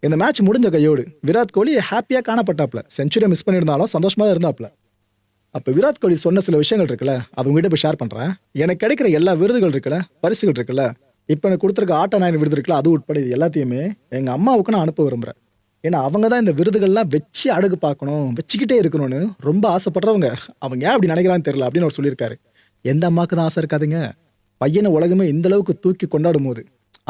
இந்த மேட்ச் முடிஞ்ச கையோடு விராட் கோலி ஹாப்பியா காணப்பட்டாப்ல. செஞ்சுரியை மிஸ் பண்ணியிருந்தாலும் சந்தோஷமா தான் இருந்தாப்ல. அப்ப விராட் கோலி சொன்ன சில விஷயங்கள் இருக்குல்ல, அது உங்ககிட்ட போய் ஷேர் பண்றேன். எனக்கு கிடைக்கிற எல்லா விருதுகள் இருக்குல்ல, பரிசுகள் இருக்குல்ல, இப்ப எனக்கு கொடுத்துருக்க ஆட்ட நாயன் விருது இருக்குல்ல, அது உட்பட இது எல்லாத்தையுமே எங்க அம்மாவுக்கு நான் அனுப்ப விரும்புறேன். ஏன்னா அவங்க தான் இந்த விருதுகள்லாம் வச்சு அடகு பார்க்கணும், வச்சுக்கிட்டே இருக்கணும்னு ரொம்ப ஆசைப்படுறவங்க. அவங்க ஏன் அப்படி நினைக்கிறான்னு தெரியல அப்படின்னு அவர் சொல்லியிருக்காரு. எந்த அம்மாவுக்கு தான் ஆசை இருக்காதுங்க? பையனை உலகமே இந்த அளவுக்கு தூக்கி கொண்டாடும் போது,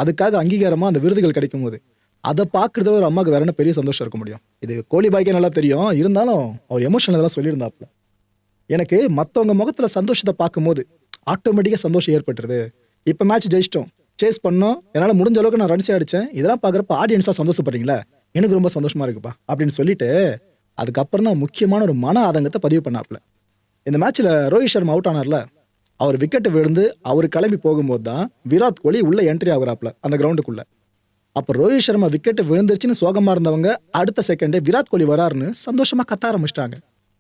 அதுக்காக அங்கீகாரமா அந்த விருதுகள் கிடைக்கும் போது, அதை பார்க்கறத ஒரு அம்மாவுக்கு வேற என்ன பெரிய சந்தோஷம் இருக்க முடியும்? இது கோலி பாய்க்கே நல்லா தெரியும். இருந்தாலும் அவர் எமோஷனல் தான் சொல்லியிருந்தாப்ல. எனக்கு மற்றவங்க முகத்துல சந்தோஷத்தை பார்க்கும்போது ஆட்டோமேட்டிக்கா சந்தோஷம் ஏற்பட்டுருது. இப்ப மேட்ச் ஜெயிச்சிட்டோம், சேஸ் பண்ணோம், என்னால முடிஞ்ச அளவுக்கு நான் ரன்ஸே அடிச்சேன், இதெல்லாம் பார்க்குறப்ப ஆடியன்ஸா சந்தோஷப்படுறீங்களா, எனக்கு ரொம்ப சந்தோஷமா இருக்குப்பா அப்படின்னு சொல்லிட்டு அதுக்கப்புறம் தான் முக்கியமான ஒரு மன ஆதங்கத்தை பதிவு பண்ணாப்ல. இந்த மேட்ச்ல ரோஹித் சர்மா அவுட் ஆனார்ல, அவர் விக்கெட் விழுந்து அவர் கிளம்பி போகும்போது தான் விராட் கோலி உள்ள என்ட்ரி ஆகுறாப்ல அந்த கிரவுண்டுக்குள்ள. அப்ப ரோஹித் சர்மா விக்கெட் விழுந்துருச்சுன்னு சோகமா இருந்தவங்க அடுத்த செகண்டே விராட் கோலி வராருன்னு சந்தோஷமா கத்த ஆரம்பிச்சிட்டாங்க.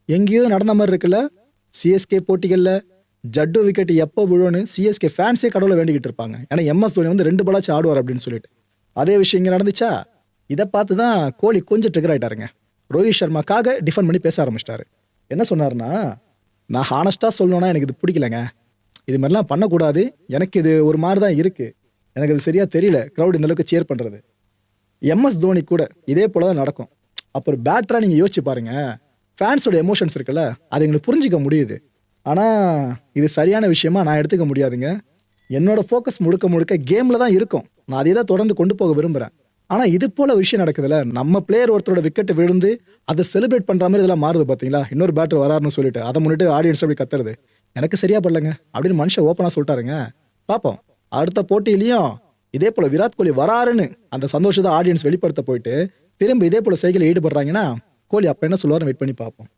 எங்கேயோ நடந்த மாதிரி இருக்குல்ல. சிஎஸ்கே போட்டிகள்ல ஜட்டு விக்கெட் எப்போ விழுன்னு சிஎஸ்கே ஃபேன்ஸே கடவுளை வேண்டிக்கிட்டு இருப்பாங்க. ஏன்னா எம்எஸ் தோனி வந்து 2 பாலாச்சும் ஆடுவார் அப்படின்னு சொல்லிட்டு. அதே விஷயம் இங்க நடந்துச்சா? இதை பார்த்து தான் கோலி கொஞ்சம் ட்ரிகர் ஆயிட்டாருங்க. ரோஹித் சர்மாக்காக டிஃபெண்ட் பண்ணி பேச ஆரம்பிச்சிட்டாரு. என்ன சொன்னாருன்னா, நான் ஹானஸ்டா சொல்லணும்னா எனக்கு இது பிடிக்கலங்க, இது மாதிரிலாம் பண்ணக்கூடாது, எனக்கு இது ஒரு மாதிரி தான் இருக்கு, எனக்கு அது சரியா தெரியல கிரௌட் இந்த அளவுக்கு சேர் பண்றது. எம்எஸ் தோனி கூட இதே போல தான் நடக்கும். அப்புறம் பேட்டரா நீங்க யோசிச்சு பாருங்க, ஃபேன்ஸோட எமோஷன்ஸ் இருக்குல்ல, அது எங்களுக்கு புரிஞ்சிக்க முடியுது. ஆனா இது சரியான விஷயமா நான் எடுத்துக்க முடியாதுங்க. என்னோட ஃபோக்கஸ் முழுக்க முழுக்க கேம்ல தான் இருக்கும். நான் அதே தான் தொடர்ந்து கொண்டு போக விரும்புறேன். ஆனா இது போல விஷயம் நடக்குதுல்ல, நம்ம பிளேயர் ஒருத்தரோட விக்கெட் விழுந்து அதை செலிப்ரேட் பண்ற மாதிரி இதெல்லாம் மாறுது பாத்தீங்களா, இன்னொரு பேட்டர் வராருன்னு சொல்லிட்டு அதை முன்னிட்டு ஆடியன்ஸ் அப்படி கத்துறது எனக்கு சரியா படலங்க அப்படின்னு மனுஷன் ஓப்பனா சொல்லிட்டாருங்க. பார்ப்போம் அடுத்த போட்டியிலையும் இதே போல விராட் கோலி வராருன்னு அந்த சந்தோஷத்தை ஆடியன்ஸ் வெளிப்படுத்த போயிட்டு திரும்ப இதே போல செய்கையில் ஈடுபடுறாங்கன்னா கோலி அப்ப என்ன சொல்லுவாருன்னு வெயிட் பண்ணி பார்ப்போம்.